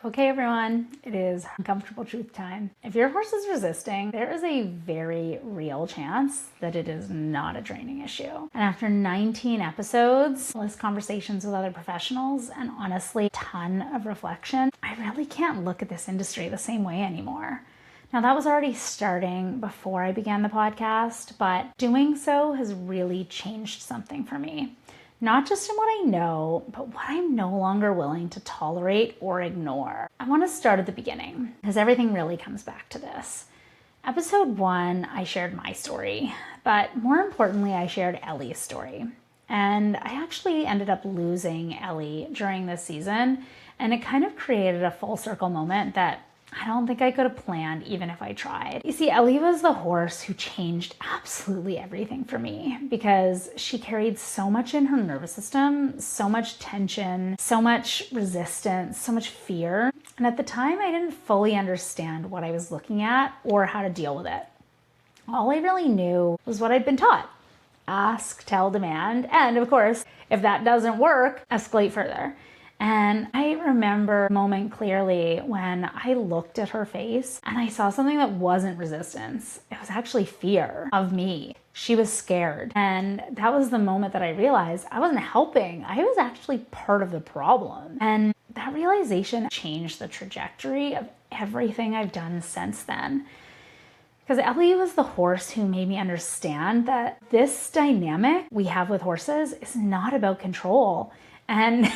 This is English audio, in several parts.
Okay, everyone, it is uncomfortable truth time. If your horse is resisting, there is a very real chance that it is not a training issue. And after 19 episodes, less conversations with other professionals, and honestly, a ton of reflection, I really can't look at this industry the same way anymore. Now, that was already starting before I began the podcast, but doing so has really changed something for me. Not just in what I know, but what I'm no longer willing to tolerate or ignore. I want to start at the beginning, because everything really comes back to this. Episode 1, I shared my story, but more importantly, I shared Ellie's story. And I actually ended up losing Ellie during this season, and it kind of created a full circle moment that I don't think I could have planned even if I tried. You see, Ellie was the horse who changed absolutely everything for me because she carried so much in her nervous system, so much tension, so much resistance, so much fear. And at the time, I didn't fully understand what I was looking at or how to deal with it. All I really knew was what I'd been taught. Ask, tell, demand, and of course, if that doesn't work, escalate further. And I remember a moment clearly when I looked at her face and I saw something that wasn't resistance. It was actually fear of me. She was scared. And that was the moment that I realized I wasn't helping. I was actually part of the problem. And that realization changed the trajectory of everything I've done since then. Because Ellie was the horse who made me understand that this dynamic we have with horses is not about control. And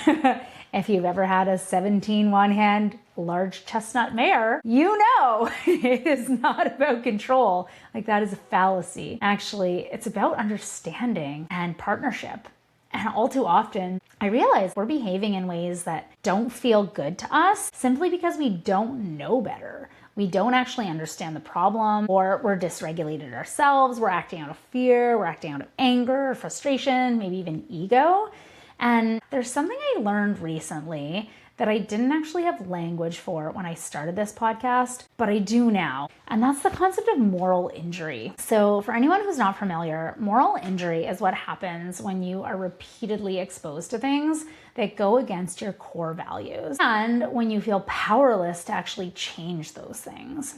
if you've ever had a 17 one-hand large chestnut mare, you know it is not about control. Like, that is a fallacy. Actually, it's about understanding and partnership. And all too often, I realize we're behaving in ways that don't feel good to us simply because we don't know better. We don't actually understand the problem, or we're dysregulated ourselves. We're acting out of fear. We're acting out of anger, frustration, maybe even ego. And there's something I learned recently that I didn't actually have language for when I started this podcast, but I do now. And that's the concept of moral injury. So for anyone who's not familiar, moral injury is what happens when you are repeatedly exposed to things that go against your core values, and when you feel powerless to actually change those things.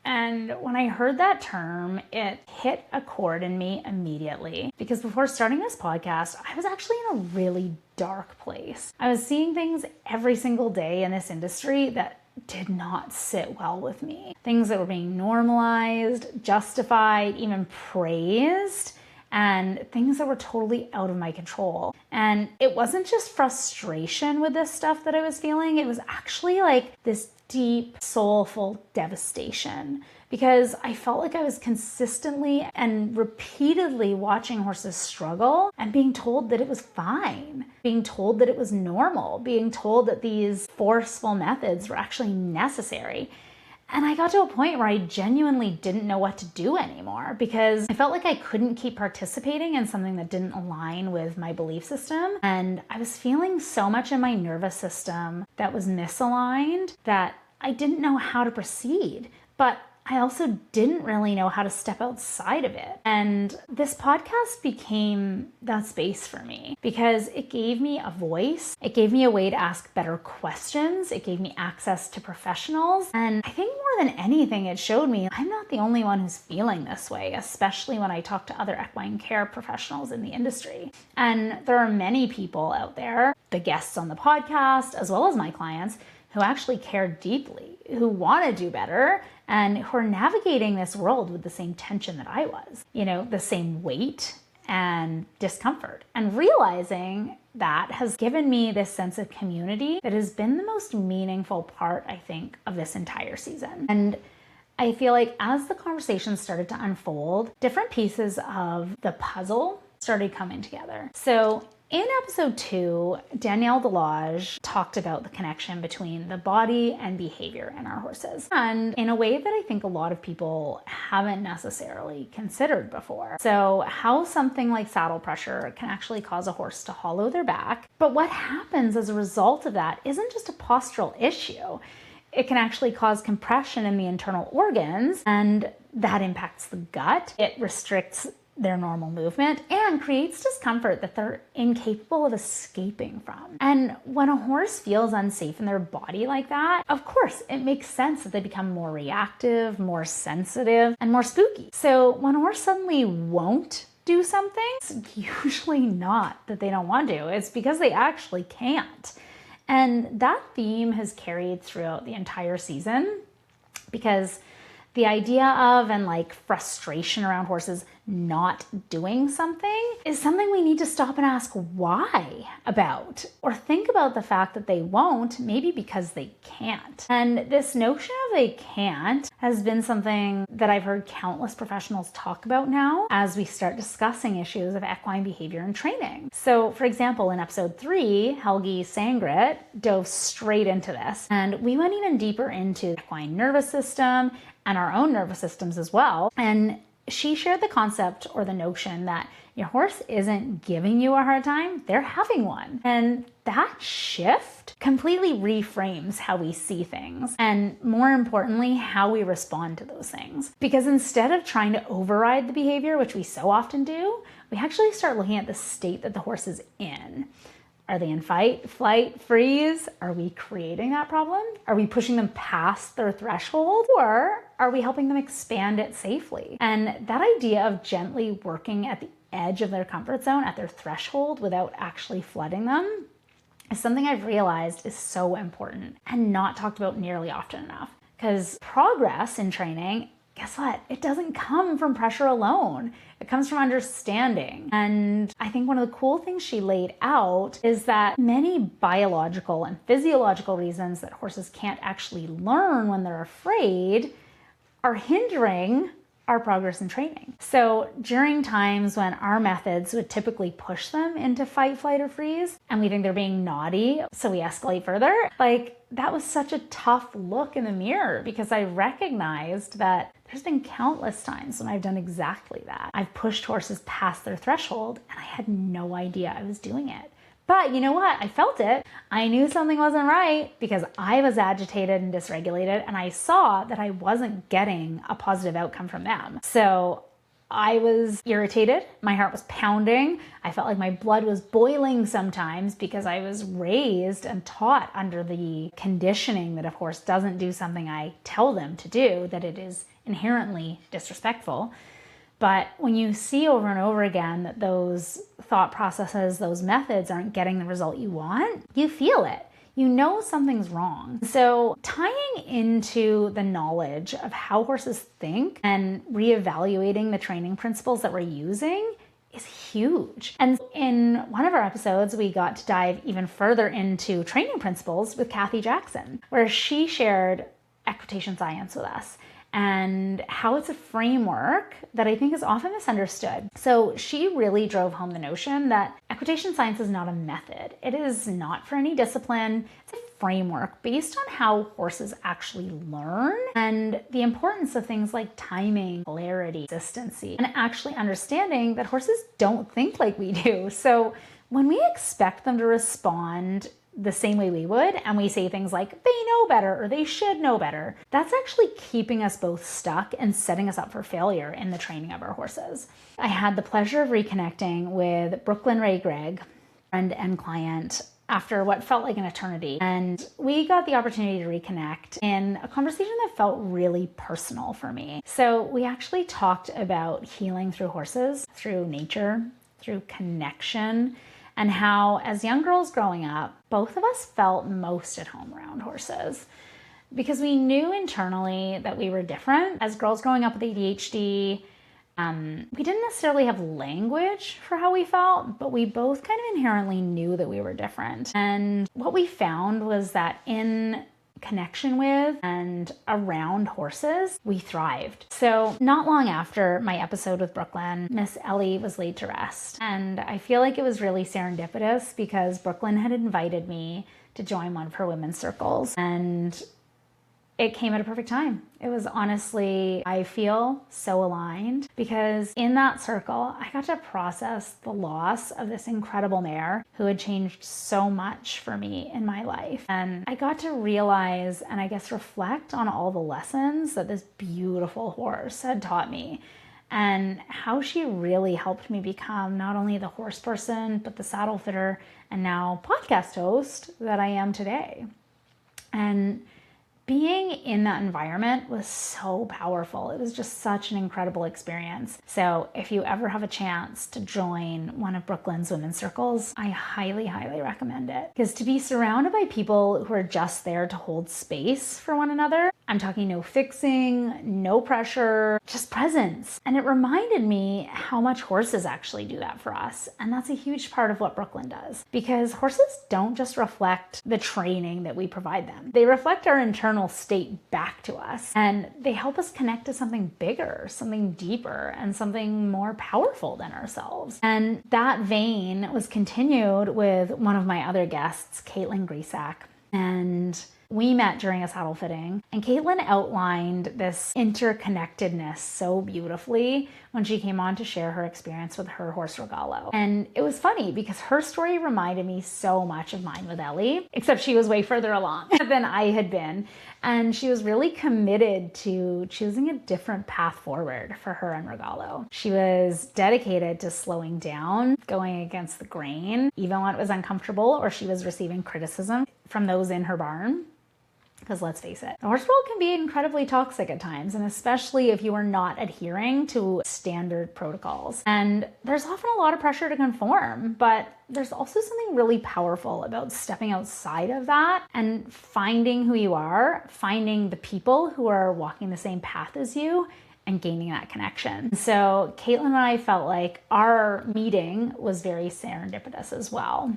And when I heard that term, it hit a chord in me immediately. Because before starting this podcast, I was actually in a really dark place. I was seeing things every single day in this industry that did not sit well with me. Things that were being normalized, justified, even praised, and things that were totally out of my control. And it wasn't just frustration with this stuff that I was feeling. It was actually like this deep, soulful devastation, because I felt like I was consistently and repeatedly watching horses struggle and being told that it was fine, being told that it was normal, being told that these forceful methods were actually necessary. And I got to a point where I genuinely didn't know what to do anymore, because I felt like I couldn't keep participating in something that didn't align with my belief system. And I was feeling so much in my nervous system that was misaligned that I didn't know how to proceed. But I also didn't really know how to step outside of it. And this podcast became that space for me because it gave me a voice. It gave me a way to ask better questions. It gave me access to professionals. And I think more than anything, it showed me I'm not the only one who's feeling this way, especially when I talk to other equine care professionals in the industry. And there are many people out there, the guests on the podcast, as well as my clients, who actually care deeply, who want to do better, and who are navigating this world with the same tension that I was, the same weight and discomfort. And realizing that has given me this sense of community that has been the most meaningful part, I think, of this entire season. And I feel like as the conversation started to unfold, different pieces of the puzzle started coming together. So in episode 2, Danielle Delage talked about the connection between the body and behavior in our horses, and in a way that I think a lot of people haven't necessarily considered before. So how something like saddle pressure can actually cause a horse to hollow their back, but what happens as a result of that isn't just a postural issue. It can actually cause compression in the internal organs, and that impacts the gut. It restricts their normal movement and creates discomfort that they're incapable of escaping from. And when a horse feels unsafe in their body like that, of course, it makes sense that they become more reactive, more sensitive, and more spooky. So when a horse suddenly won't do something, it's usually not that they don't want to, it's because they actually can't. And that theme has carried throughout the entire season, because the idea of and like frustration around horses not doing something is something we need to stop and ask why about, or think about the fact that they won't, maybe because they can't. And this notion of they can't has been something that I've heard countless professionals talk about now as we start discussing issues of equine behavior and training. So for example, in episode 3, Helgi Sangrit dove straight into this, and we went even deeper into the equine nervous system and our own nervous systems as well. And she shared the concept or the notion that your horse isn't giving you a hard time, they're having one. And that shift completely reframes how we see things, and more importantly, how we respond to those things. Because instead of trying to override the behavior, which we so often do, we actually start looking at the state that the horse is in. Are they in fight, flight, freeze? Are we creating that problem? Are we pushing them past their threshold? Or are we helping them expand it safely? And that idea of gently working at the edge of their comfort zone, at their threshold, without actually flooding them, is something I've realized is so important and not talked about nearly often enough. Because progress in training, guess what? It doesn't come from pressure alone. It comes from understanding. And I think one of the cool things she laid out is that many biological and physiological reasons that horses can't actually learn when they're afraid are hindering our progress in training. So during times when our methods would typically push them into fight, flight, or freeze, and we think they're being naughty, so we escalate further, that was such a tough look in the mirror, because I recognized that there's been countless times when I've done exactly that. I've pushed horses past their threshold and I had no idea I was doing it. But you know what? I felt it. I knew something wasn't right because I was agitated and dysregulated, and I saw that I wasn't getting a positive outcome from them. So I was irritated. My heart was pounding. I felt like my blood was boiling sometimes, because I was raised and taught under the conditioning that if a horse doesn't do something I tell them to do, that it is inherently disrespectful. But when you see over and over again that those thought processes, those methods aren't getting the result you want, you feel it. You know something's wrong. So tying into the knowledge of how horses think and reevaluating the training principles that we're using is huge. And in one of our episodes, we got to dive even further into training principles with Kathy Jackson, where she shared equitation science with us and how it's a framework that I think is often misunderstood. So she really drove home the notion that equitation science is not a method. It is not for any discipline. It's a framework based on how horses actually learn, and the importance of things like timing, clarity, consistency, and actually understanding that horses don't think like we do. So when we expect them to respond the same way we would, and we say things like, they know better or they should know better, that's actually keeping us both stuck and setting us up for failure in the training of our horses. I had the pleasure of reconnecting with Brooklyn Ray Gregg, friend and client, after what felt like an eternity. And we got the opportunity to reconnect in a conversation that felt really personal for me. So we actually talked about healing through horses, through nature, through connection, and how, as young girls growing up, both of us felt most at home around horses, because we knew internally that we were different. As girls growing up with ADHD, we didn't necessarily have language for how we felt, but we both kind of inherently knew that we were different. And what we found was that in connection with and around horses, we thrived. So not long after my episode with Brooklyn, Miss Ellie was laid to rest. And I feel like it was really serendipitous, because Brooklyn had invited me to join one of her women's circles, and it came at a perfect time. It was honestly, I feel so aligned, because in that circle, I got to process the loss of this incredible mare who had changed so much for me in my life. And I got to realize, and I guess reflect on all the lessons that this beautiful horse had taught me, and how she really helped me become not only the horse person, but the saddle fitter and now podcast host that I am today. And being in that environment was so powerful. It was just such an incredible experience. So if you ever have a chance to join one of Brooklyn's women's circles, I highly, highly recommend it. Because to be surrounded by people who are just there to hold space for one another, I'm talking no fixing, no pressure, just presence. And it reminded me how much horses actually do that for us. And that's a huge part of what Brooklyn does. Because horses don't just reflect the training that we provide them. They reflect our internal state back to us, and they help us connect to something bigger, something deeper, and something more powerful than ourselves. And that vein was continued with one of my other guests, Caitlin Grisak. And we met during a saddle fitting, and Caitlin outlined this interconnectedness so beautifully when she came on to share her experience with her horse Rogallo. And it was funny because her story reminded me so much of mine with Ellie, except she was way further along than I had been. And she was really committed to choosing a different path forward for her and Rogallo. She was dedicated to slowing down, going against the grain, even when it was uncomfortable or she was receiving criticism from those in her barn. Because let's face it, the horse world can be incredibly toxic at times, and especially if you are not adhering to standard protocols. And there's often a lot of pressure to conform, but there's also something really powerful about stepping outside of that and finding who you are, finding the people who are walking the same path as you, and gaining that connection. So Caitlin and I felt like our meeting was very serendipitous as well,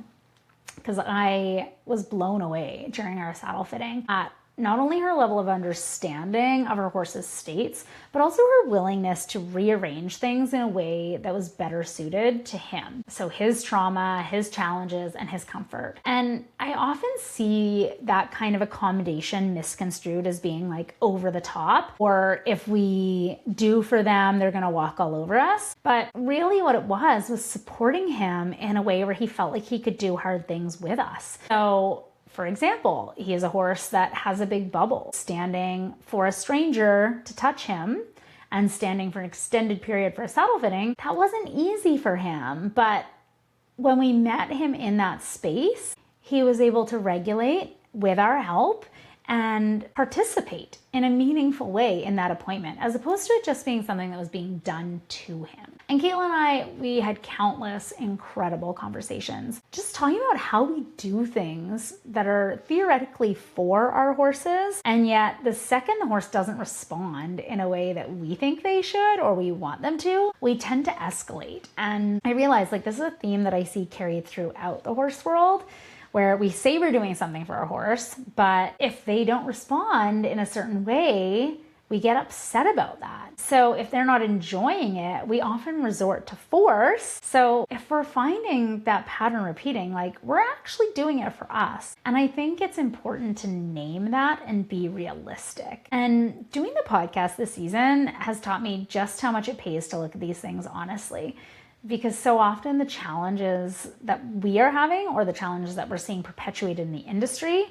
because I was blown away during our saddle fitting at not only her level of understanding of her horse's states, but also her willingness to rearrange things in a way that was better suited to him. So his trauma, his challenges, and his comfort. And I often see that kind of accommodation misconstrued as being like over the top, or if we do for them, they're gonna walk all over us. But really what it was supporting him in a way where he felt like he could do hard things with us. So for example, he is a horse that has a big bubble. Standing for a stranger to touch him and standing for an extended period for a saddle fitting, that wasn't easy for him. But when we met him in that space, he was able to regulate with our help and participate in a meaningful way in that appointment, as opposed to it just being something that was being done to him. And Caitlin and I, we had countless incredible conversations, just talking about how we do things that are theoretically for our horses, and yet the second the horse doesn't respond in a way that we think they should or we want them to, we tend to escalate. And I realized like this is a theme that I see carried throughout the horse world, where we say we're doing something for our horse, but if they don't respond in a certain way, we get upset about that. So if they're not enjoying it, we often resort to force. So if we're finding that pattern repeating, like we're actually doing it for us. And I think it's important to name that and be realistic. And doing the podcast this season has taught me just how much it pays to look at these things honestly. Because so often the challenges that we are having or the challenges that we're seeing perpetuated in the industry,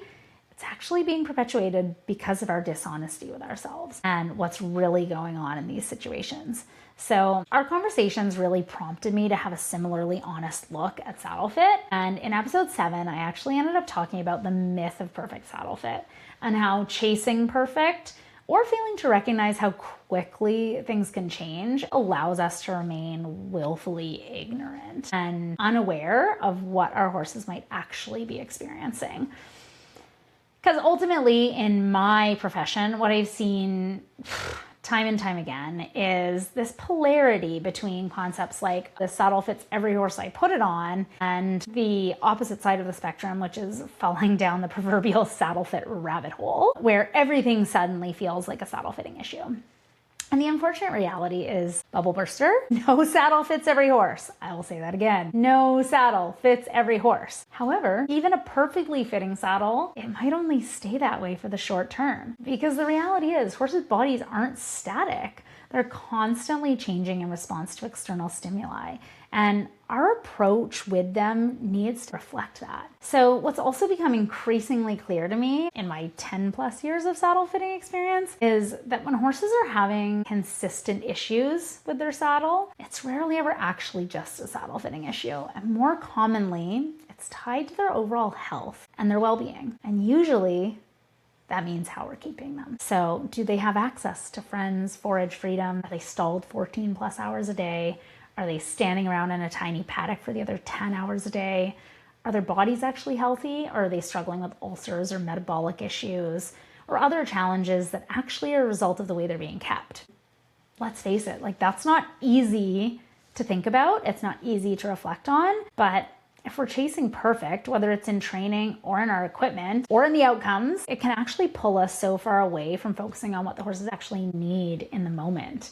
it's actually being perpetuated because of our dishonesty with ourselves and what's really going on in these situations. So our conversations really prompted me to have a similarly honest look at saddle fit. And in episode 7, I actually ended up talking about the myth of perfect saddle fit and how chasing perfect or failing to recognize how quickly things can change allows us to remain willfully ignorant and unaware of what our horses might actually be experiencing. Because ultimately, in my profession, what I've seen time and time again is this polarity between concepts like the saddle fits every horse I put it on and the opposite side of the spectrum, which is falling down the proverbial saddle fit rabbit hole, where everything suddenly feels like a saddle fitting issue. And the unfortunate reality is, bubble burster, no saddle fits every horse. I will say that again. No saddle fits every horse. However, even a perfectly fitting saddle, it might only stay that way for the short term. Because the reality is, horses' bodies aren't static. They're constantly changing in response to external stimuli. And our approach with them needs to reflect that. So what's also become increasingly clear to me in my 10 plus years of saddle fitting experience is that when horses are having consistent issues with their saddle, it's rarely ever actually just a saddle fitting issue. And more commonly, it's tied to their overall health and their well-being. And usually that means how we're keeping them. So do they have access to friends, forage freedom? Are they stalled 14 plus hours a day? Are they standing around in a tiny paddock for the other 10 hours a day? Are their bodies actually healthy? Or are they struggling with ulcers or metabolic issues or other challenges that actually are a result of the way they're being kept? Let's face it, that's not easy to think about. It's not easy to reflect on, but if we're chasing perfect, whether it's in training or in our equipment or in the outcomes, it can actually pull us so far away from focusing on what the horses actually need in the moment.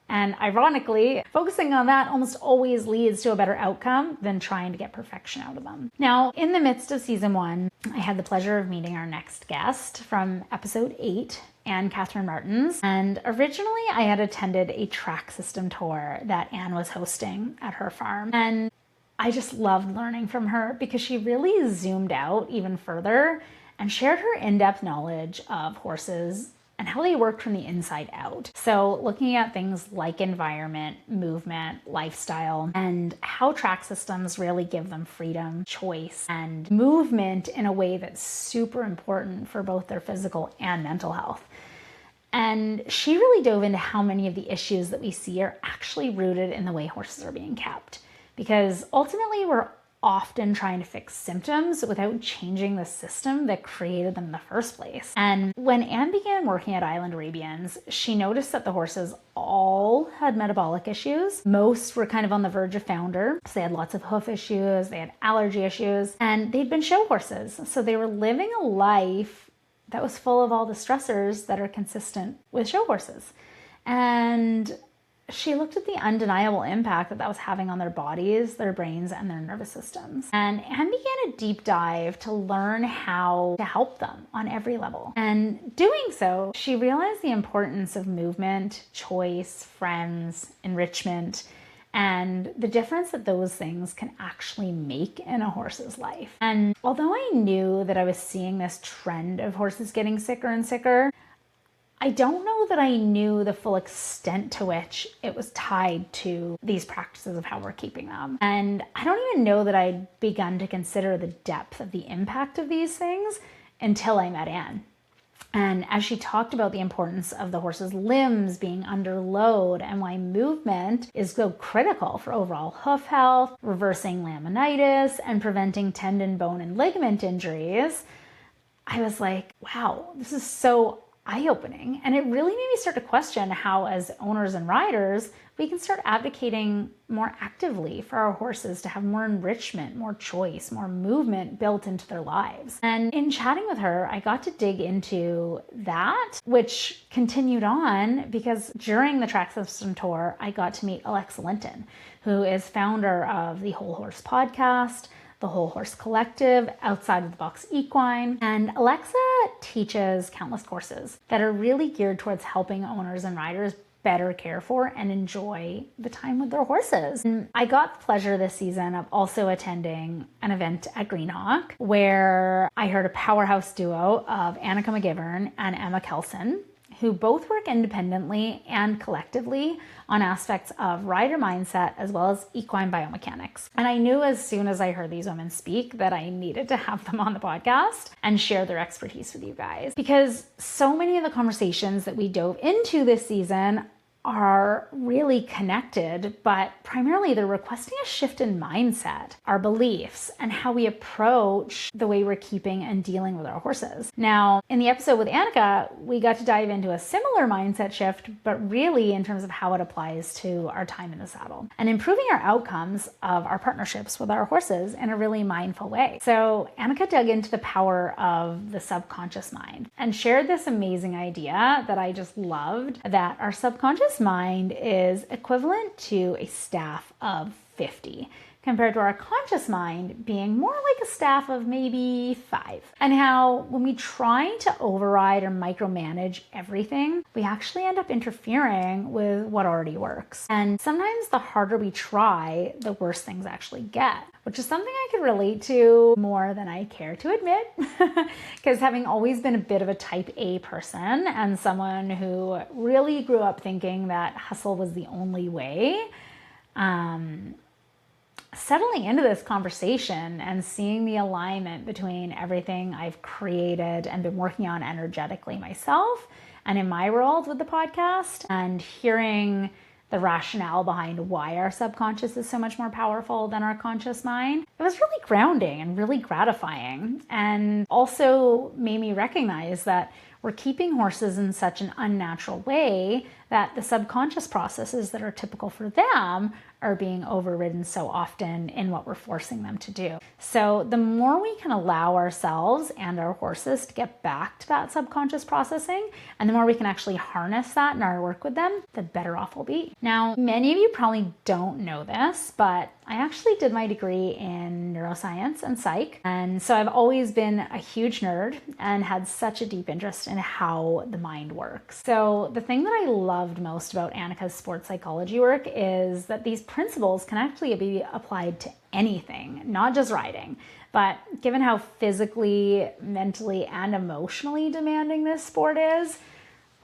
And ironically, focusing on that almost always leads to a better outcome than trying to get perfection out of them. Now, in the midst of season 1, I had the pleasure of meeting our next guest from episode 8, Anne Catherine Martins. And originally I had attended a track system tour that Anne was hosting at her farm. And I just loved learning from her because she really zoomed out even further and shared her in-depth knowledge of horses and how they work from the inside out. So looking at things like environment, movement, lifestyle, and how track systems really give them freedom, choice, and movement in a way that's super important for both their physical and mental health. And she really dove into how many of the issues that we see are actually rooted in the way horses are being kept. Because ultimately, we're often trying to fix symptoms without changing the system that created them in the first place. And when Anne began working at Island Arabians, she noticed that the horses all had metabolic issues. Most were kind of on the verge of founder. So they had lots of hoof issues, they had allergy issues, and they'd been show horses. So they were living a life that was full of all the stressors that are consistent with show horses. And she looked at the undeniable impact that was having on their bodies, their brains, and their nervous systems. And Anne began a deep dive to learn how to help them on every level. And doing so, she realized the importance of movement, choice, friends, enrichment, and the difference that those things can actually make in a horse's life. And although I knew that I was seeing this trend of horses getting sicker and sicker, I don't know that I knew the full extent to which it was tied to these practices of how we're keeping them. And I don't even know that I'd begun to consider the depth of the impact of these things until I met Anne. And as she talked about the importance of the horse's limbs being under load and why movement is so critical for overall hoof health, reversing laminitis, and preventing tendon, bone, and ligament injuries, I was like, wow, this is so eye-opening. And it really made me start to question how, as owners and riders, we can start advocating more actively for our horses to have more enrichment, more choice, more movement built into their lives. And in chatting with her, I got to dig into that, which continued on because during the track system tour, I got to meet Alexa Linton, who is founder of the Whole Horse podcast, the Whole Horse Collective, Outside of the Box Equine. And Alexa teaches countless courses that are really geared towards helping owners and riders better care for and enjoy the time with their horses. And I got the pleasure this season of also attending an event at Greenhawk where I heard a powerhouse duo of Annika McGivern and Emma Kelson, who both work independently and collectively on aspects of rider mindset as well as equine biomechanics. And I knew as soon as I heard these women speak that I needed to have them on the podcast and share their expertise with you guys, because so many of the conversations that we dove into this season are really connected, but primarily they're requesting a shift in mindset, our beliefs, and how we approach the way we're keeping and dealing with our horses. Now, in the episode with Annika, we got to dive into a similar mindset shift, but really in terms of how it applies to our time in the saddle and improving our outcomes of our partnerships with our horses in a really mindful way. So Annika dug into the power of the subconscious mind and shared this amazing idea that I just loved, that our subconscious mind is equivalent to a staff of 50, compared to our conscious mind being more like a staff of maybe 5. And how when we try to override or micromanage everything, we actually end up interfering with what already works. And sometimes the harder we try, the worse things actually get, which is something I could relate to more than I care to admit. Because having always been a bit of a type A person and someone who really grew up thinking that hustle was the only way, settling into this conversation and seeing the alignment between everything I've created and been working on energetically myself and in my world with the podcast, and hearing the rationale behind why our subconscious is so much more powerful than our conscious mind, it was really grounding and really gratifying, and also made me recognize that we're keeping horses in such an unnatural way that the subconscious processes that are typical for them are being overridden so often in what we're forcing them to do. So the more we can allow ourselves and our horses to get back to that subconscious processing, and the more we can actually harness that in our work with them, the better off we'll be. Now, many of you probably don't know this, but I actually did my degree in neuroscience and psych. And so I've always been a huge nerd and had such a deep interest in how the mind works. So the thing that I loved most about Annika's sports psychology work is that these principles can actually be applied to anything, not just riding. But given how physically, mentally, and emotionally demanding this sport is,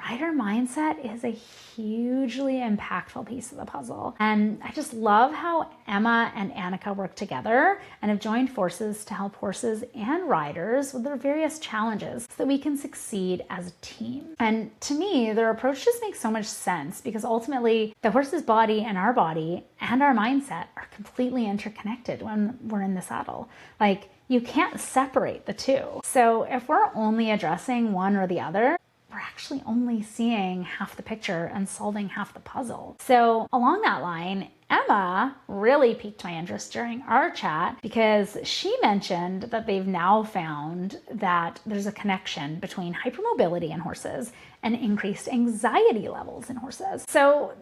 rider mindset is a hugely impactful piece of the puzzle. And I just love how Emma and Annika work together and have joined forces to help horses and riders with their various challenges so that we can succeed as a team. And to me, their approach just makes so much sense because ultimately the horse's body and our mindset are completely interconnected when we're in the saddle. Like, you can't separate the two. So if we're only addressing one or the other, we're actually only seeing half the picture and solving half the puzzle. So along that line, Emma really piqued my interest during our chat because she mentioned that they've now found that there's a connection between hypermobility in horses and increased anxiety levels in horses. So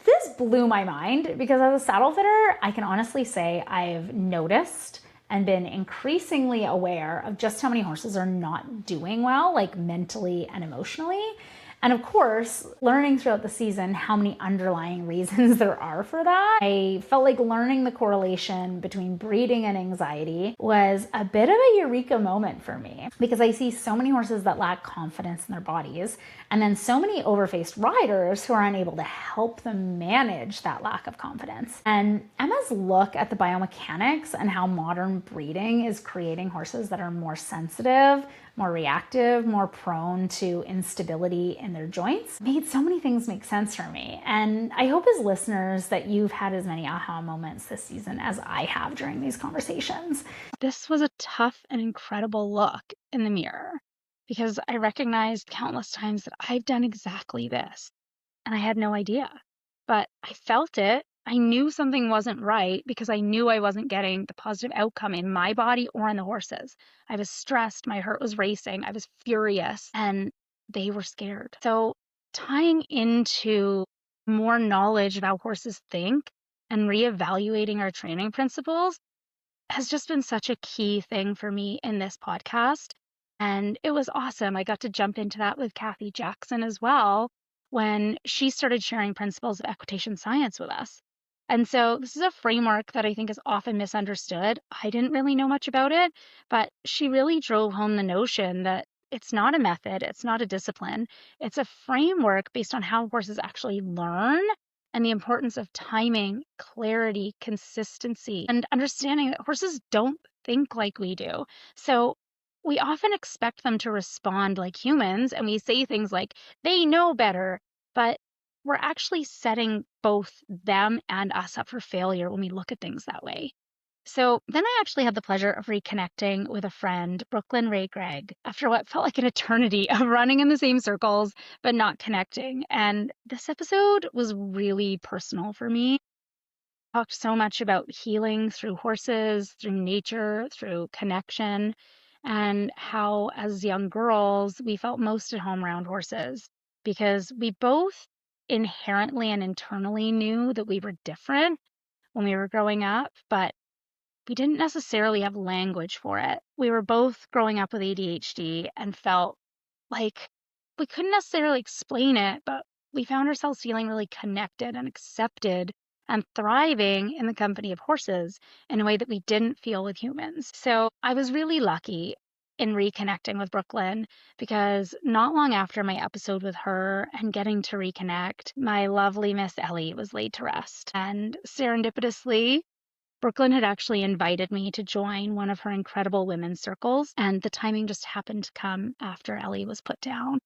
this blew my mind because as a saddle fitter, I can honestly say I've noticed and been increasingly aware of just how many horses are not doing well, like mentally and emotionally. And of course, learning throughout the season how many underlying reasons there are for that, I felt like learning the correlation between breeding and anxiety was a bit of a eureka moment for me because I see so many horses that lack confidence in their bodies and then so many overfaced riders who are unable to help them manage that lack of confidence. And Emma's look at the biomechanics and how modern breeding is creating horses that are more sensitive, more reactive, more prone to instability in their joints made so many things make sense for me. And I hope as listeners that you've had as many aha moments this season as I have during these conversations. This was a tough and incredible look in the mirror because I recognized countless times that I've done exactly this and I had no idea. But I felt it. I knew something wasn't right because I knew I wasn't getting the positive outcome in my body or in the horses. I was stressed, my heart was racing, I was furious, and they were scared. So tying into more knowledge of how horses think and reevaluating our training principles has just been such a key thing for me in this podcast. And it was awesome. I got to jump into that with Kathy Jackson as well when she started sharing principles of equitation science with us. And so this is a framework that I think is often misunderstood. I didn't really know much about it, but she really drove home the notion that it's not a method, it's not a discipline, it's a framework based on how horses actually learn and the importance of timing, clarity, consistency, and understanding that horses don't think like we do. So we often expect them to respond like humans, and we say things like, they know better, but we're actually setting both them and us up for failure when we look at things that way. So then I actually had the pleasure of reconnecting with a friend, Brooklyn Ray Gregg, after what felt like an eternity of running in the same circles, but not connecting. And this episode was really personal for me. Talked so much about healing through horses, through nature, through connection, and how as young girls, we felt most at home around horses because we both inherently and internally knew that we were different when we were growing up, but we didn't necessarily have language for it. We were both growing up with ADHD and felt like we couldn't necessarily explain it, but we found ourselves feeling really connected and accepted and thriving in the company of horses in a way that we didn't feel with humans. So I was really lucky in reconnecting with Brooklyn because not long after my episode with her and getting to reconnect, my lovely Miss Ellie was laid to rest. And serendipitously, Brooklyn had actually invited me to join one of her incredible women's circles, and the timing just happened to come after Ellie was put down.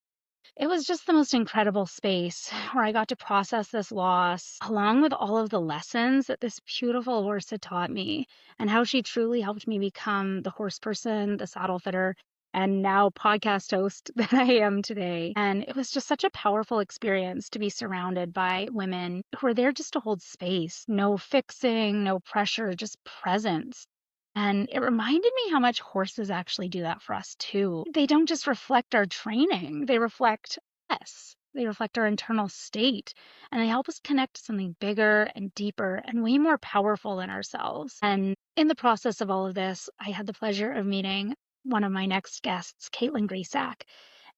It was just the most incredible space where I got to process this loss, along with all of the lessons that this beautiful horse had taught me, and how she truly helped me become the horse person, the saddle fitter, and now podcast host that I am today. And it was just such a powerful experience to be surrounded by women who were there just to hold space. No fixing, no pressure, just presence. And it reminded me how much horses actually do that for us too. They don't just reflect our training, they reflect us. They reflect our internal state, and they help us connect to something bigger and deeper and way more powerful in ourselves. And in the process of all of this, I had the pleasure of meeting one of my next guests, Caitlin Grisak,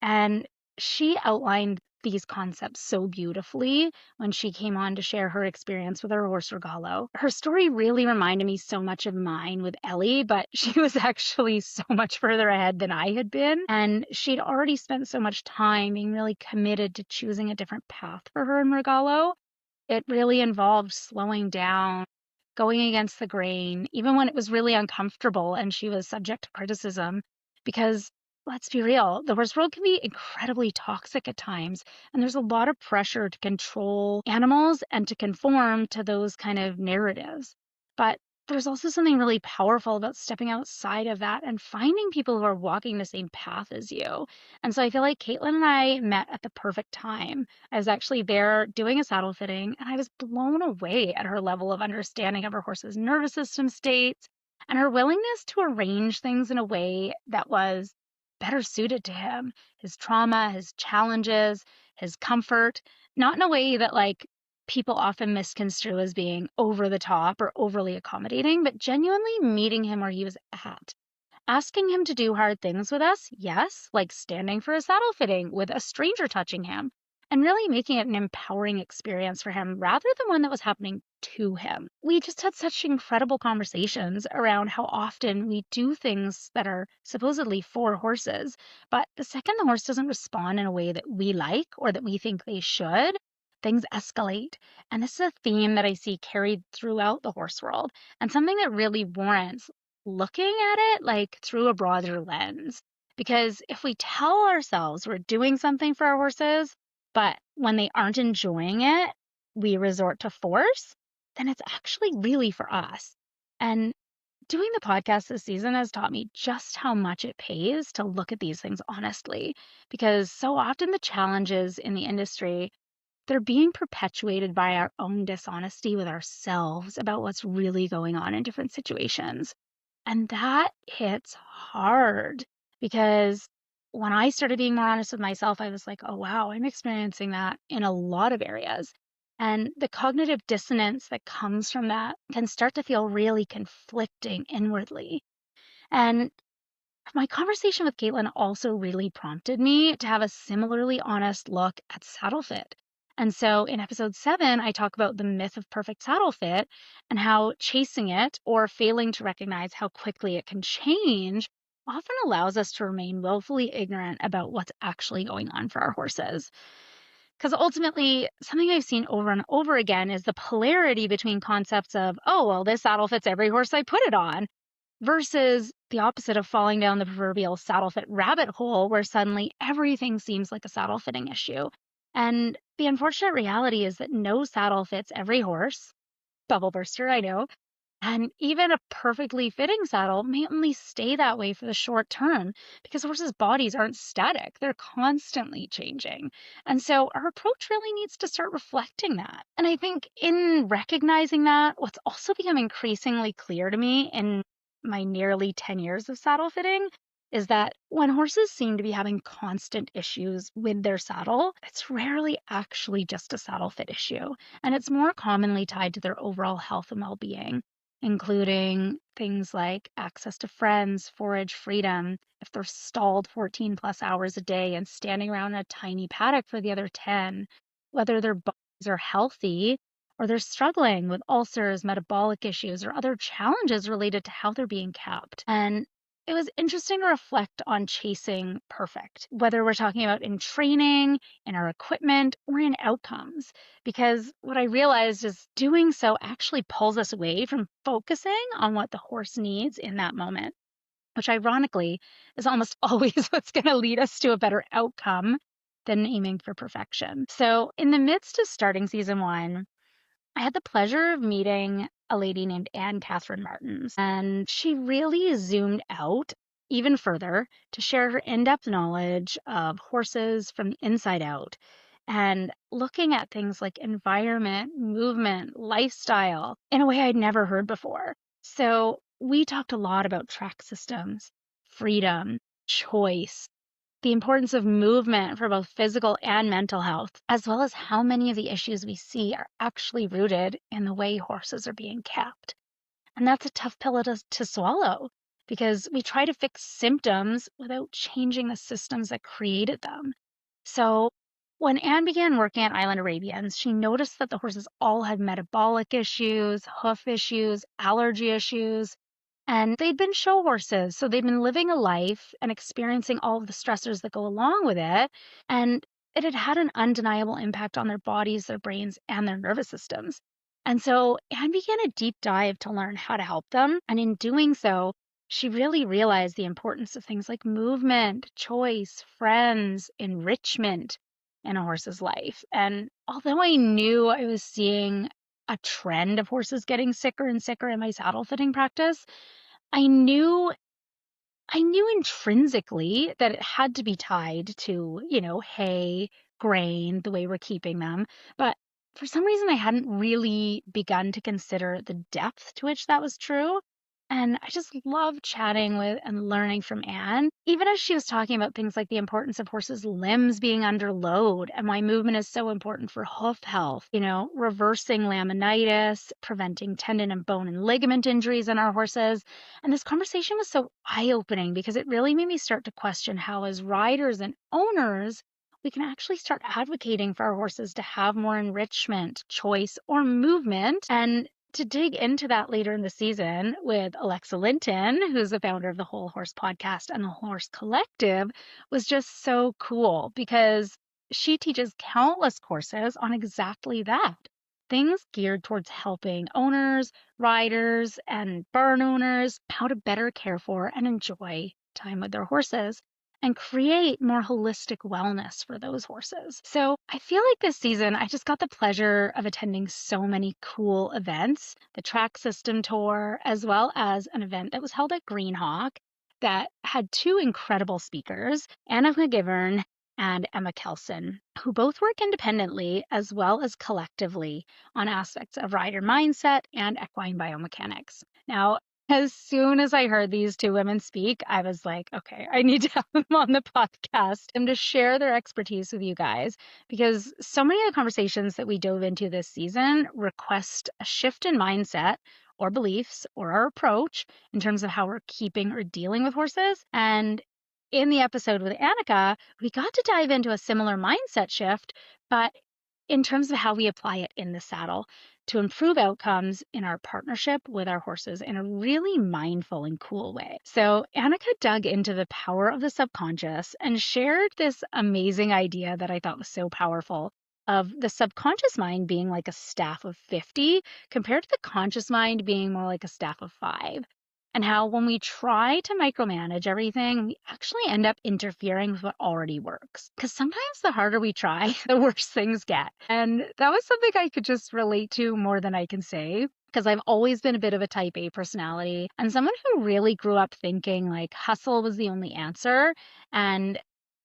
and she outlined these concepts so beautifully when she came on to share her experience with her horse Regalo. Her story really reminded me so much of mine with Ellie, but she was actually so much further ahead than I had been. And she'd already spent so much time being really committed to choosing a different path for her in Regalo. It really involved slowing down, going against the grain, even when it was really uncomfortable and she was subject to criticism. Because let's be real, the horse world can be incredibly toxic at times, and there's a lot of pressure to control animals and to conform to those kind of narratives. But there's also something really powerful about stepping outside of that and finding people who are walking the same path as you. And so I feel like Caitlin and I met at the perfect time. I was actually there doing a saddle fitting, and I was blown away at her level of understanding of her horse's nervous system states and her willingness to arrange things in a way that was better suited to him, his trauma, his challenges, his comfort, not in a way that like people often misconstrue as being over the top or overly accommodating, but genuinely meeting him where he was at. Asking him to do hard things with us, yes, like standing for a saddle fitting with a stranger touching him, and really making it an empowering experience for him rather than one that was happening to him. We just had such incredible conversations around how often we do things that are supposedly for horses, but the second the horse doesn't respond in a way that we like or that we think they should, things escalate. And this is a theme that I see carried throughout the horse world and something that really warrants looking at it like through a broader lens. Because if we tell ourselves we're doing something for our horses, but when they aren't enjoying it, we resort to force, then it's actually really for us. And doing the podcast this season has taught me just how much it pays to look at these things honestly. Because so often the challenges in the industry, they're being perpetuated by our own dishonesty with ourselves about what's really going on in different situations. And that hits hard because when I started being more honest with myself, I was like, oh, wow, I'm experiencing that in a lot of areas. And the cognitive dissonance that comes from that can start to feel really conflicting inwardly. And my conversation with Caitlin also really prompted me to have a similarly honest look at saddle fit. And so in episode 7, I talk about the myth of perfect saddle fit and how chasing it or failing to recognize how quickly it can change often allows us to remain willfully ignorant about what's actually going on for our horses. Because ultimately, something I've seen over and over again is the polarity between concepts of, oh, well, this saddle fits every horse I put it on, versus the opposite of falling down the proverbial saddle fit rabbit hole where suddenly everything seems like a saddle fitting issue. And the unfortunate reality is that no saddle fits every horse. Bubble burster, I know. And even a perfectly fitting saddle may only stay that way for the short term because horses' bodies aren't static. They're constantly changing. And so our approach really needs to start reflecting that. And I think in recognizing that, what's also become increasingly clear to me in my nearly 10 years of saddle fitting is that when horses seem to be having constant issues with their saddle, it's rarely actually just a saddle fit issue, and it's more commonly tied to their overall health and well being, including things like access to friends, forage freedom, if they're stalled 14 plus hours a day and standing around in a tiny paddock for the other 10, whether their bodies are healthy or they're struggling with ulcers, metabolic issues, or other challenges related to how they're being kept. And it was interesting to reflect on chasing perfect, whether we're talking about in training, in our equipment, or in outcomes. Because what I realized is doing so actually pulls us away from focusing on what the horse needs in that moment, which ironically is almost always what's going to lead us to a better outcome than aiming for perfection. So, in the midst of starting season one, I had the pleasure of meeting a lady named Anne Catherine Martins, and she really zoomed out even further to share her in depth knowledge of horses from the inside out and looking at things like environment, movement, lifestyle in a way I'd never heard before. So, we talked a lot about track systems, freedom, choice, the importance of movement for both physical and mental health, as well as how many of the issues we see are actually rooted in the way horses are being kept. And that's a tough pill to swallow because we try to fix symptoms without changing the systems that created them. So, when Anne began working at Island Arabians, she noticed that the horses all had metabolic issues, hoof issues, allergy issues, and they'd been show horses, so they'd been living a life and experiencing all of the stressors that go along with it. And it had had an undeniable impact on their bodies, their brains, and their nervous systems. And so Anne began a deep dive to learn how to help them. And in doing so, she really realized the importance of things like movement, choice, friends, enrichment in a horse's life. And although I knew I was seeing a trend of horses getting sicker and sicker in my saddle fitting practice, I knew I knew intrinsically that it had to be tied to, hay, grain, the way we're keeping them. But for some reason, I hadn't really begun to consider the depth to which that was true. And I just love chatting with and learning from Anne, even as she was talking about things like the importance of horses' limbs being under load and why movement is so important for hoof health, reversing laminitis, preventing tendon and bone and ligament injuries in our horses. And this conversation was so eye-opening because it really made me start to question how, as riders and owners, we can actually start advocating for our horses to have more enrichment, choice, or movement. And to dig into that later in the season with Alexa Linton, who's the founder of the Whole Horse podcast and the Horse Collective, was just so cool because she teaches countless courses on exactly that. Things geared towards helping owners, riders, and barn owners how to better care for and enjoy time with their horses and create more holistic wellness for those horses. So I feel like this season, I just got the pleasure of attending so many cool events, the track system tour, as well as an event that was held at Greenhawk that had two incredible speakers, Anna McGivern and Emma Kelson, who both work independently as well as collectively on aspects of rider mindset and equine biomechanics. Now, as soon as I heard these two women speak, I was like, okay, I need to have them on the podcast and to share their expertise with you guys because so many of the conversations that we dove into this season request a shift in mindset or beliefs or our approach in terms of how we're keeping or dealing with horses. And in the episode with Annika, we got to dive into a similar mindset shift, but in terms of how we apply it in the saddle to improve outcomes in our partnership with our horses in a really mindful and cool way. So, Annika dug into the power of the subconscious and shared this amazing idea that I thought was so powerful of the subconscious mind being like a staff of 50 compared to the conscious mind being more like a staff of 5. And how when we try to micromanage everything, we actually end up interfering with what already works. Because sometimes the harder we try, the worse things get. And that was something I could just relate to more than I can say. Because I've always been a bit of a type A personality and someone who really grew up thinking like hustle was the only answer. And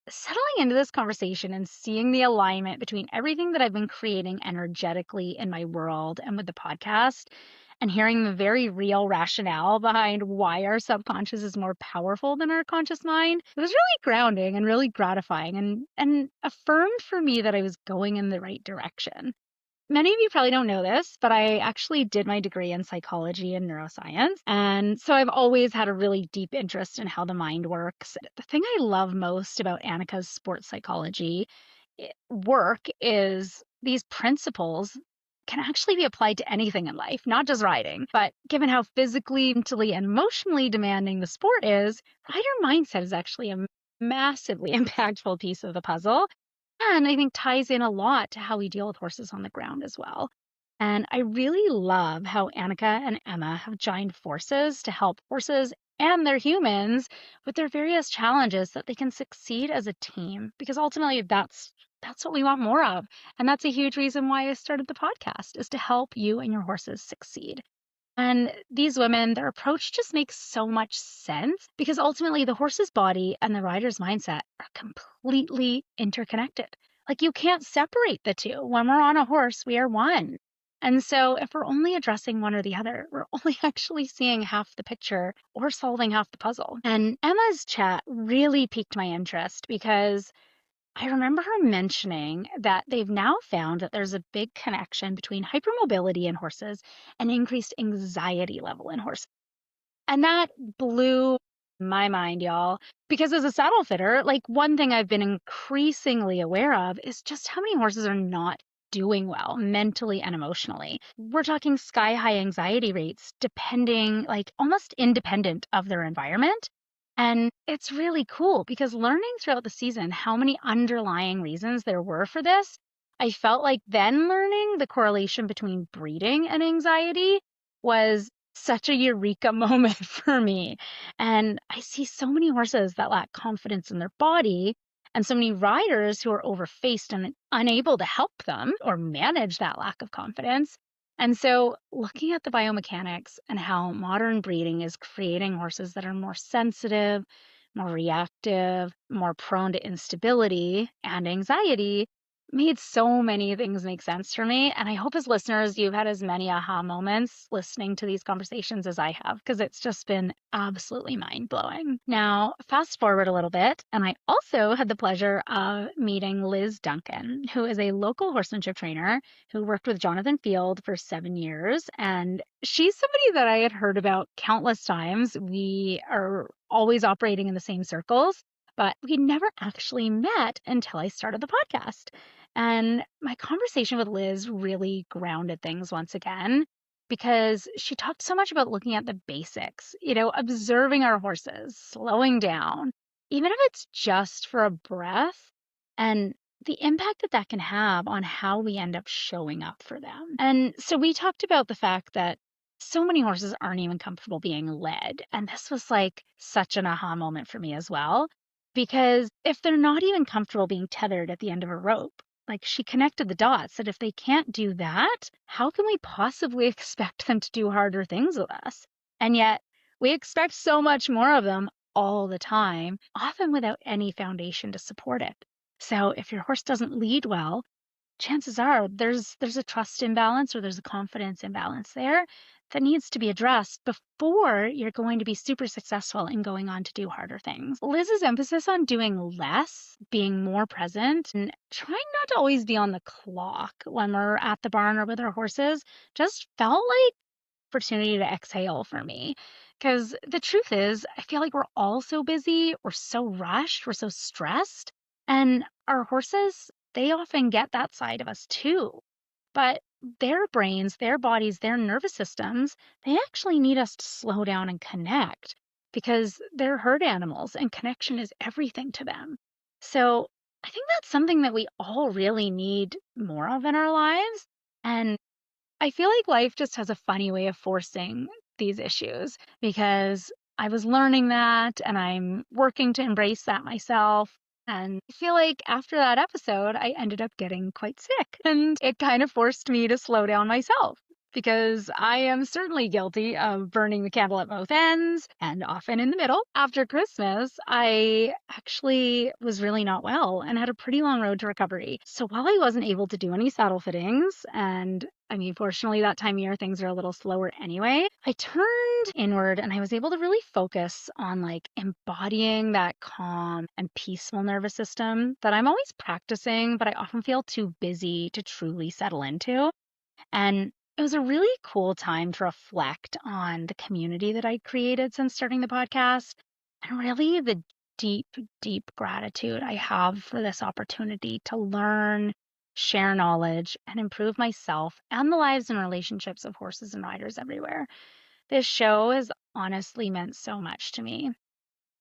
settling into this conversation and seeing the alignment between everything that I've been creating energetically in my world and with the podcast, and hearing the very real rationale behind why our subconscious is more powerful than our conscious mind, it was really grounding and really gratifying and affirmed for me that I was going in the right direction. Many of you probably don't know this, but I actually did my degree in psychology and neuroscience. And so I've always had a really deep interest in how the mind works. The thing I love most about Annika's sports psychology work is these principles can actually be applied to anything in life, not just riding. But given how physically, mentally, and emotionally demanding the sport is, rider mindset is actually a massively impactful piece of the puzzle. And I think ties in a lot to how we deal with horses on the ground as well. And I really love how Annika and Emma have joined forces to help horses and their humans with their various challenges so that they can succeed as a team. Because ultimately that's what we want more of. And that's a huge reason why I started the podcast is to help you and your horses succeed. And these women, their approach just makes so much sense because ultimately the horse's body and the rider's mindset are completely interconnected. Like you can't separate the two. When we're on a horse, we are one. And so if we're only addressing one or the other, we're only actually seeing half the picture or solving half the puzzle. And Emma's chat really piqued my interest because I remember her mentioning that they've now found that there's a big connection between hypermobility in horses and increased anxiety level in horses. And that blew my mind, y'all. Because as a saddle fitter, like one thing I've been increasingly aware of is just how many horses are not doing well mentally and emotionally. We're talking sky high anxiety rates, depending, like almost independent of their environment. And it's really cool because learning throughout the season how many underlying reasons there were for this, I felt like then learning the correlation between breeding and anxiety was such a eureka moment for me. And I see so many horses that lack confidence in their body, and so many riders who are overfaced and unable to help them or manage that lack of confidence. And so, looking at the biomechanics and how modern breeding is creating horses that are more sensitive, more reactive, more prone to instability and anxiety made so many things make sense for me. And I hope as listeners, you've had as many aha moments listening to these conversations as I have, because it's just been absolutely mind blowing. Now, fast forward a little bit, and I also had the pleasure of meeting Liz Duncan, who is a local horsemanship trainer who worked with Jonathan Field for 7 years. And she's somebody that I had heard about countless times. We are always operating in the same circles, but we never actually met until I started the podcast. And my conversation with Liz really grounded things once again because she talked so much about looking at the basics, observing our horses, slowing down, even if it's just for a breath, and the impact that that can have on how we end up showing up for them. And so we talked about the fact that so many horses aren't even comfortable being led. And this was like such an aha moment for me as well. Because if they're not even comfortable being tethered at the end of a rope, like she connected the dots that if they can't do that, how can we possibly expect them to do harder things with us? And yet we expect so much more of them all the time, often without any foundation to support it. So if your horse doesn't lead well, chances are there's a trust imbalance or there's a confidence imbalance there that needs to be addressed before you're going to be super successful in going on to do harder things. Liz's emphasis on doing less, being more present, and trying not to always be on the clock when we're at the barn or with our horses just felt like opportunity to exhale for me. Because the truth is, I feel like we're all so busy, we're so rushed, we're so stressed, and our horses, they often get that side of us too. But their brains, their bodies, their nervous systems, they actually need us to slow down and connect because they're herd animals and connection is everything to them. So I think that's something that we all really need more of in our lives. And I feel like life just has a funny way of forcing these issues because I was learning that and I'm working to embrace that myself. And I feel like after that episode, I ended up getting quite sick and it kind of forced me to slow down myself. because I am certainly guilty of burning the candle at both ends and often in the middle. After Christmas, I actually was really not well and had a pretty long road to recovery. So while I wasn't able to do any saddle fittings, and I mean, fortunately, that time of year things are a little slower anyway, I turned inward and I was able to really focus on like embodying that calm and peaceful nervous system that I'm always practicing, but I often feel too busy to truly settle into. And it was a really cool time to reflect on the community that I created since starting the podcast and really the deep, deep gratitude I have for this opportunity to learn, share knowledge, and improve myself and the lives and relationships of horses and riders everywhere. This show has honestly meant so much to me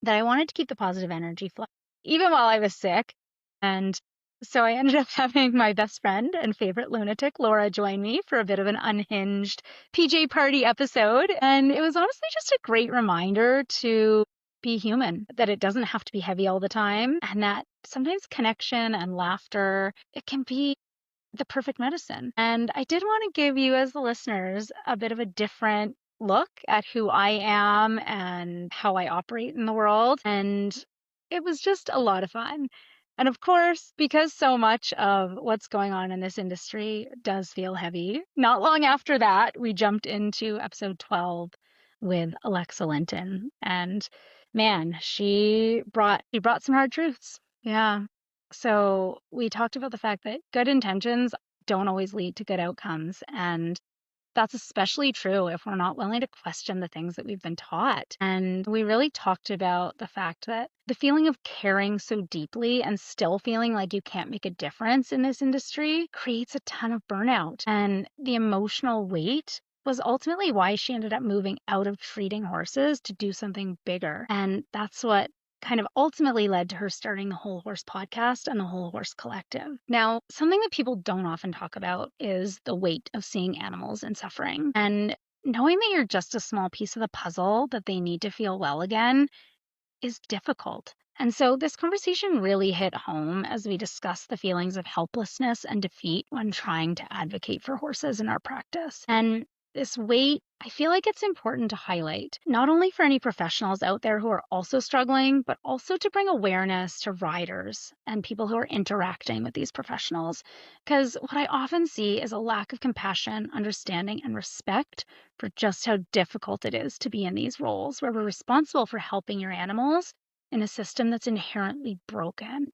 that I wanted to keep the positive energy flowing, even while I was sick. And so I ended up having my best friend and favorite lunatic, Laura, join me for a bit of an unhinged PJ party episode. And it was honestly just a great reminder to be human, that it doesn't have to be heavy all the time, and that sometimes connection and laughter, it can be the perfect medicine. And I did want to give you, as the listeners, a bit of a different look at who I am and how I operate in the world. And it was just a lot of fun. And of course, because so much of what's going on in this industry does feel heavy, not long after that, we jumped into episode 12 with Alexa Linton. And man, she brought some hard truths. Yeah. So we talked about the fact that good intentions don't always lead to good outcomes. And that's especially true if we're not willing to question the things that we've been taught. And we really talked about the fact that the feeling of caring so deeply and still feeling like you can't make a difference in this industry creates a ton of burnout. And the emotional weight was ultimately why she ended up moving out of treating horses to do something bigger. And that's what kind of ultimately led to her starting the Whole Horse podcast and the Whole Horse Collective. Now, something that people don't often talk about is the weight of seeing animals in suffering. And knowing that you're just a small piece of the puzzle that they need to feel well again is difficult. And so this conversation really hit home as we discussed the feelings of helplessness and defeat when trying to advocate for horses in our practice. And this weight, I feel like it's important to highlight, not only for any professionals out there who are also struggling, but also to bring awareness to riders and people who are interacting with these professionals. Because what I often see is a lack of compassion, understanding, and respect for just how difficult it is to be in these roles where we're responsible for helping your animals in a system that's inherently broken.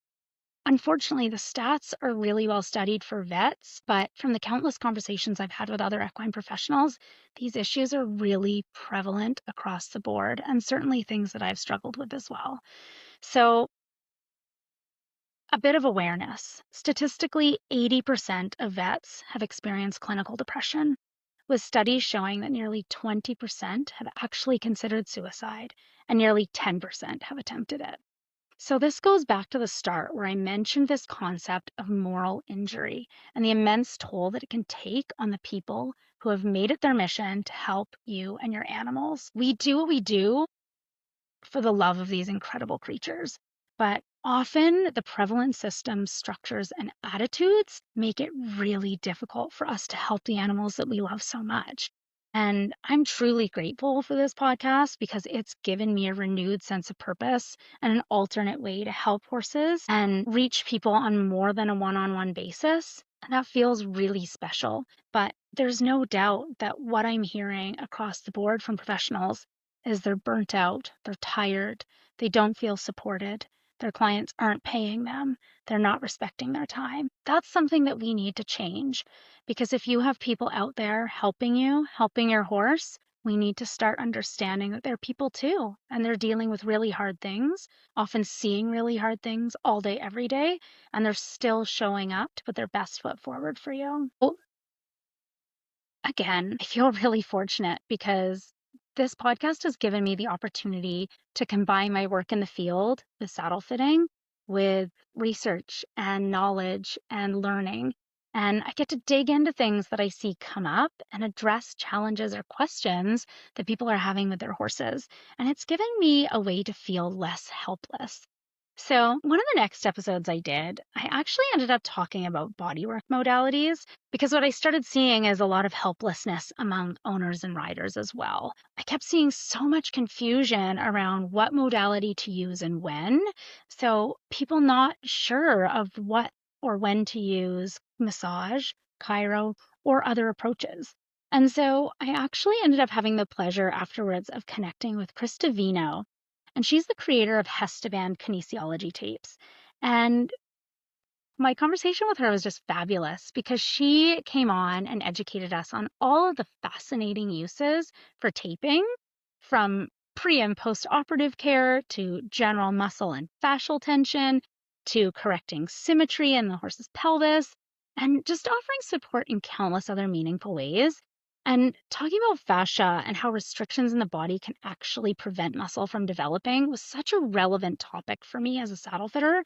Unfortunately, the stats are really well studied for vets, but from the countless conversations I've had with other equine professionals, these issues are really prevalent across the board and certainly things that I've struggled with as well. So, a bit of awareness. Statistically, 80% of vets have experienced clinical depression, with studies showing that nearly 20% have actually considered suicide and nearly 10% have attempted it. So, this goes back to the start where I mentioned this concept of moral injury and the immense toll that it can take on the people who have made it their mission to help you and your animals. We do what we do for the love of these incredible creatures. But often the prevalent systems, structures, and attitudes make it really difficult for us to help the animals that we love so much. And I'm truly grateful for this podcast because it's given me a renewed sense of purpose and an alternate way to help horses and reach people on more than a one on one basis. And that feels really special. But there's no doubt that what I'm hearing across the board from professionals is they're burnt out, they're tired, they don't feel supported, their clients aren't paying them, they're not respecting their time. That's something that we need to change because if you have people out there helping you, helping your horse, we need to start understanding that they're people too, and they're dealing with really hard things, often seeing really hard things all day, every day, and they're still showing up to put their best foot forward for you. Again, I feel really fortunate because this podcast has given me the opportunity to combine my work in the field with saddle fitting with research and knowledge and learning. And I get to dig into things that I see come up and address challenges or questions that people are having with their horses. And it's given me a way to feel less helpless. So, one of the next episodes I did, I actually ended up talking about bodywork modalities because what I started seeing is a lot of helplessness among owners and riders as well. I kept seeing so much confusion around what modality to use and when. So, people not sure of what or when to use massage, chiro, or other approaches. And so I actually ended up having the pleasure afterwards of connecting with Krista Vino, and she's the creator of Hestaband kinesiology tapes. And my conversation with her was just fabulous because she came on and educated us on all of the fascinating uses for taping, from pre and post operative care to general muscle and fascial tension to correcting symmetry in the horse's pelvis and just offering support in countless other meaningful ways. And talking about fascia and how restrictions in the body can actually prevent muscle from developing was such a relevant topic for me as a saddle fitter,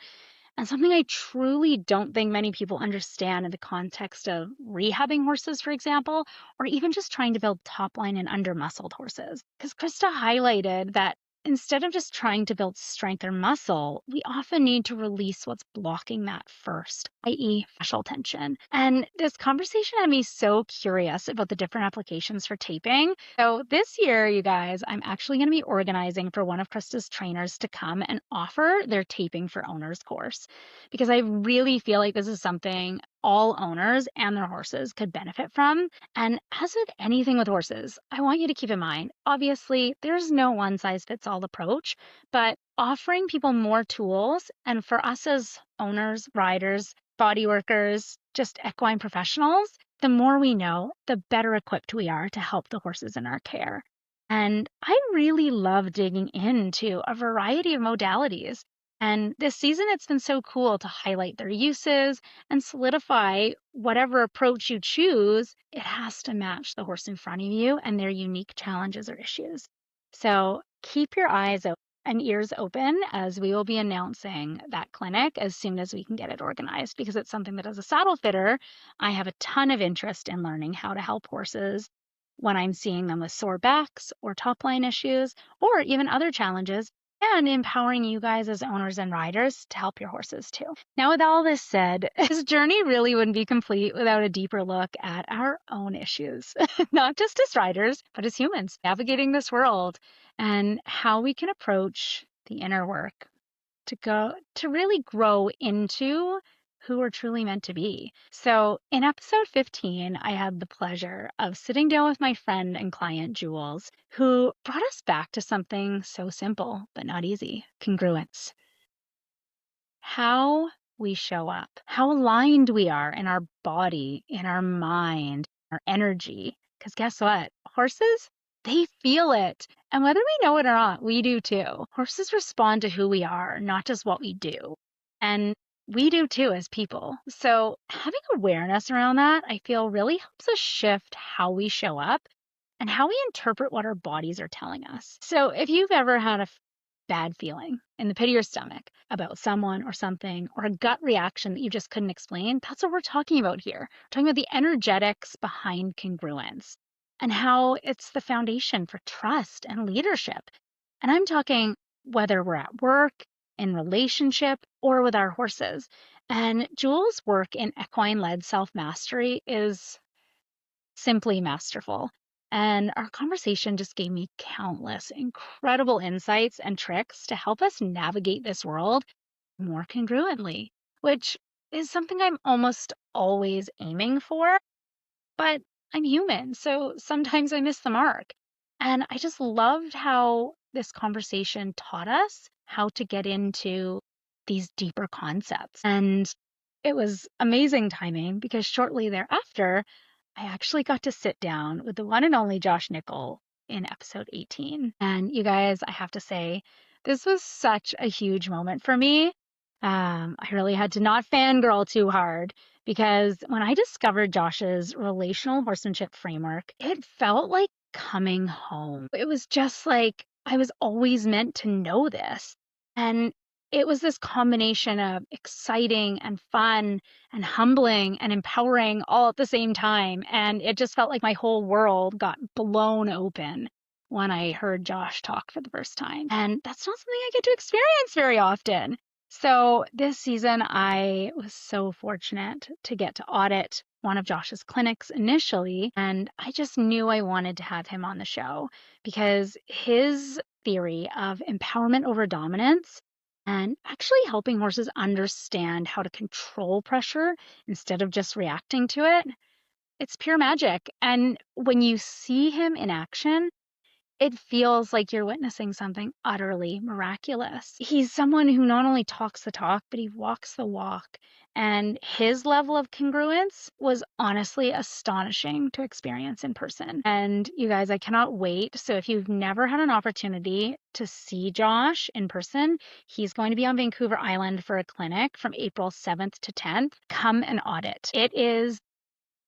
and something I truly don't think many people understand in the context of rehabbing horses, for example, or even just trying to build top line and under muscled horses. Because Krista highlighted that instead of just trying to build strength or muscle, we often need to release what's blocking that first, i.e., fascial tension. And this conversation had me so curious about the different applications for taping. So this year, you guys, I'm actually going to be organizing for one of Krista's trainers to come and offer their taping for owners course, because I really feel like this is something all owners and their horses could benefit from. And as with anything with horses, I want you to keep in mind, obviously, there's no one size fits all approach, but offering people more tools, and for us as owners, riders, body workers, just equine professionals, the more we know, the better equipped we are to help the horses in our care. And I really love digging into a variety of modalities. And this season, it's been so cool to highlight their uses and solidify whatever approach you choose. It has to match the horse in front of you and their unique challenges or issues. So keep your eyes and ears open, as we will be announcing that clinic as soon as we can get it organized, because it's something that as a saddle fitter, I have a ton of interest in learning how to help horses when I'm seeing them with sore backs or top line issues or even other challenges, and empowering you guys as owners and riders to help your horses too. Now, with all this said, this journey really wouldn't be complete without a deeper look at our own issues, not just as riders, but as humans navigating this world, and how we can approach the inner work to really grow into who we're truly meant to be. So, in episode 15, I had the pleasure of sitting down with my friend and client Jules, who brought us back to something so simple but not easy: congruence. How we show up, how aligned we are in our body, in our mind, our energy. Because guess what? Horses, they feel it. And whether we know it or not, we do too. Horses respond to who we are, not just what we do. And we do too as people. So having awareness around that, I feel, really helps us shift how we show up and how we interpret what our bodies are telling us. So if you've ever had a bad feeling in the pit of your stomach about someone or something, or a gut reaction that you just couldn't explain, that's what we're talking about here. We're talking about the energetics behind congruence and how it's the foundation for trust and leadership. And I'm talking whether we're at work, in relationship, or with our horses. And Jules' work in equine led self mastery is simply masterful. And our conversation just gave me countless incredible insights and tricks to help us navigate this world more congruently, which is something I'm almost always aiming for, but I'm human, so sometimes I miss the mark. And I just loved how this conversation taught us how to get into these deeper concepts. And it was amazing timing because shortly thereafter, I actually got to sit down with the one and only Josh Nickel in episode 18. And you guys, I have to say, this was such a huge moment for me. I really had to not fangirl too hard, because when I discovered Josh's relational horsemanship framework, it felt like coming home. It was just like I was always meant to know this. And it was this combination of exciting and fun and humbling and empowering all at the same time. And it just felt like my whole world got blown open when I heard Josh talk for the first time. And that's not something I get to experience very often. So this season, I was so fortunate to get to audit one of Josh's clinics initially, and I just knew I wanted to have him on the show because his theory of empowerment over dominance and actually helping horses understand how to control pressure instead of just reacting to it, it's pure magic. And when you see him in action, it feels like you're witnessing something utterly miraculous. He's someone who not only talks the talk, but he walks the walk. And his level of congruence was honestly astonishing to experience in person. And you guys, I cannot wait. So if you've never had an opportunity to see Josh in person, he's going to be on Vancouver Island for a clinic from April 7th to 10th. Come and audit.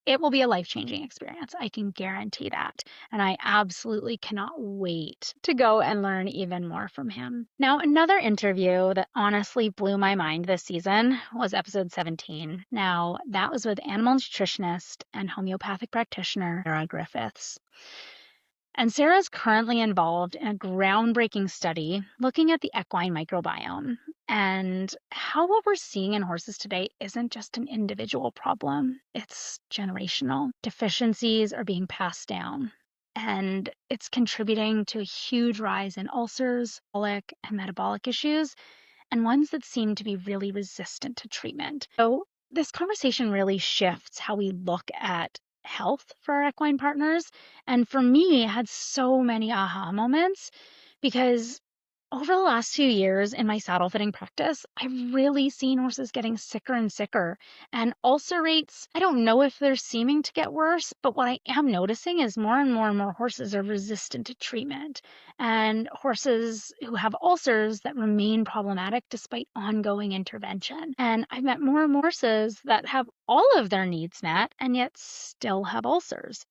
It will be a life-changing experience. I can guarantee that. And I absolutely cannot wait to go and learn even more from him. Now, another interview that honestly blew my mind this season was episode 17. Now, that was with animal nutritionist and homeopathic practitioner Sarah Griffiths. And Sarah is currently involved in a groundbreaking study looking at the equine microbiome and how what we're seeing in horses today isn't just an individual problem, it's generational. Deficiencies are being passed down, and it's contributing to a huge rise in ulcers, colic, and metabolic issues, and ones that seem to be really resistant to treatment. So, this conversation really shifts how we look at health for our equine partners. And for me, it had so many aha moments because over the last few years in my saddle fitting practice, I've really seen horses getting sicker and sicker. And ulcer rates, I don't know if they're seeming to get worse, but what I am noticing is more and more horses are resistant to treatment. And horses who have ulcers that remain problematic despite ongoing intervention. And I've met more and more horses that have all of their needs met and yet still have ulcers.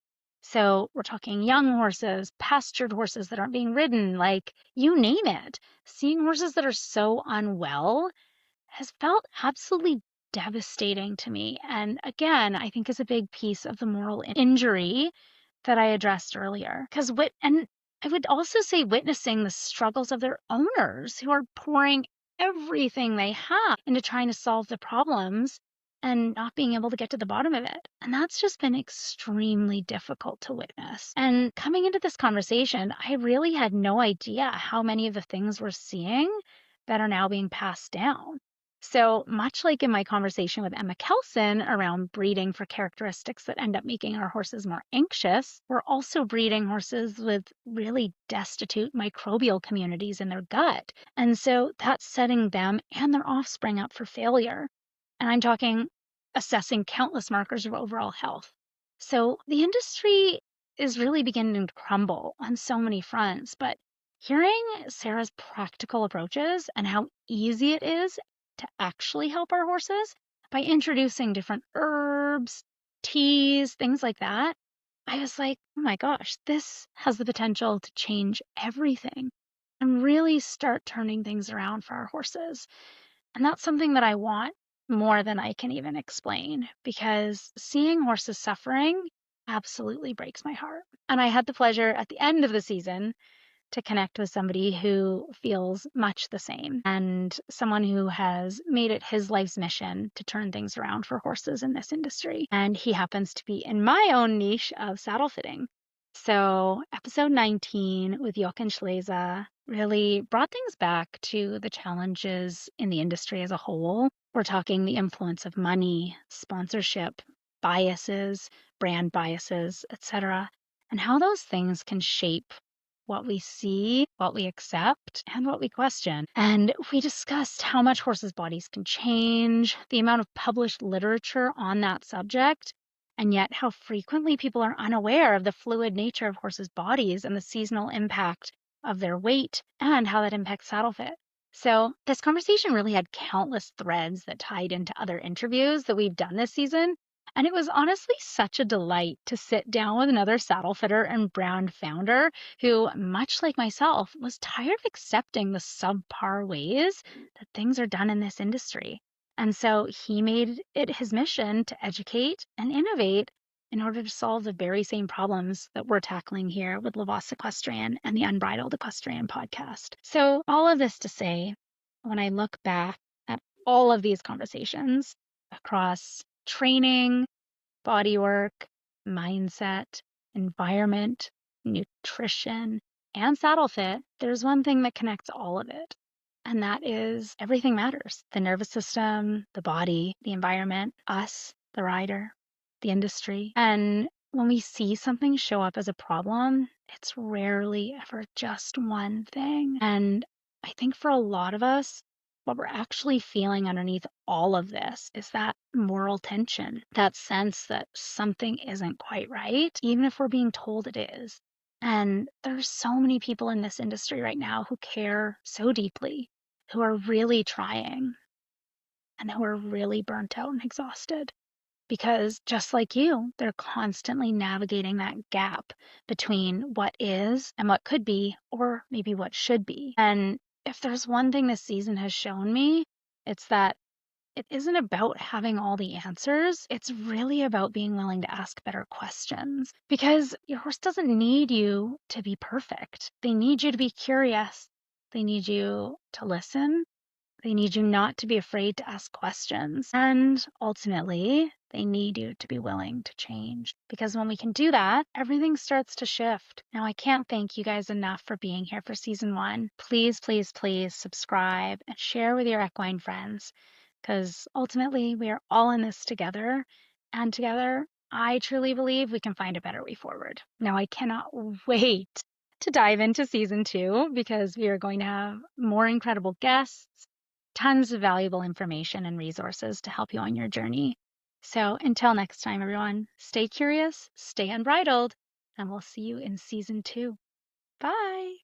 So we're talking young horses, pastured horses that aren't being ridden, like you name it. Seeing horses that are so unwell has felt absolutely devastating to me. And again, I think is a big piece of the moral injury that I addressed earlier. And I would also say witnessing the struggles of their owners who are pouring everything they have into trying to solve the problems and not being able to get to the bottom of it. And that's just been extremely difficult to witness. And coming into this conversation, I really had no idea how many of the things we're seeing that are now being passed down. So much like in my conversation with Emma Kelson around breeding for characteristics that end up making our horses more anxious, we're also breeding horses with really destitute microbial communities in their gut. And so that's setting them and their offspring up for failure. And I'm talking assessing countless markers of overall health. So the industry is really beginning to crumble on so many fronts, but hearing Sarah's practical approaches and how easy it is to actually help our horses by introducing different herbs, teas, things like that, I was like, oh my gosh, this has the potential to change everything and really start turning things around for our horses. And that's something that I want more than I can even explain because seeing horses suffering absolutely breaks my heart. And I had the pleasure at the end of the season to connect with somebody who feels much the same and someone who has made it his life's mission to turn things around for horses in this industry. And he happens to be in my own niche of saddle fitting. So, episode 19 with Jochen Schleza really brought things back to the challenges in the industry as a whole. We're talking the influence of money, sponsorship, biases, brand biases, etc., and how those things can shape what we see, what we accept, and what we question. And we discussed how much horses' bodies can change, the amount of published literature on that subject, and yet how frequently people are unaware of the fluid nature of horses' bodies and the seasonal impact of their weight and how that impacts saddle fit. So, this conversation really had countless threads that tied into other interviews that we've done this season. And it was honestly such a delight to sit down with another saddle fitter and brand founder who, much like myself, was tired of accepting the subpar ways that things are done in this industry. And so he made it his mission to educate and innovate in order to solve the very same problems that we're tackling here with Lavoss Equestrian and the Unbridled Equestrian podcast. So, all of this to say, when I look back all of these conversations across training, body work, mindset, environment, nutrition, and saddle fit, there's one thing that connects all of it. And that is everything matters: the nervous system, the body, the environment, us, the rider, the industry. And when we see something show up as a problem, it's rarely ever just one thing. And I think for a lot of us, what we're actually feeling underneath all of this is that moral tension, that sense that something isn't quite right, even if we're being told it is. And there's so many people in this industry right now who care so deeply, who are really trying, and who are really burnt out and exhausted. Because just like you, they're constantly navigating that gap between what is and what could be, or maybe what should be. And if there's one thing this season has shown me, it's that it isn't about having all the answers. It's really about being willing to ask better questions, because your horse doesn't need you to be perfect. They need you to be curious. They need you to listen. They need you not to be afraid to ask questions. And ultimately, they need you to be willing to change. Because when we can do that, everything starts to shift. Now, I can't thank you guys enough for being here for season 1. Please, please, please subscribe and share with your equine friends, because ultimately we are all in this together. And together, I truly believe we can find a better way forward. Now, I cannot wait to dive into season 2, because we are going to have more incredible guests, tons of valuable information and resources to help you on your journey. So until next time, everyone, stay curious, stay unbridled, and we'll see you in season 2. Bye.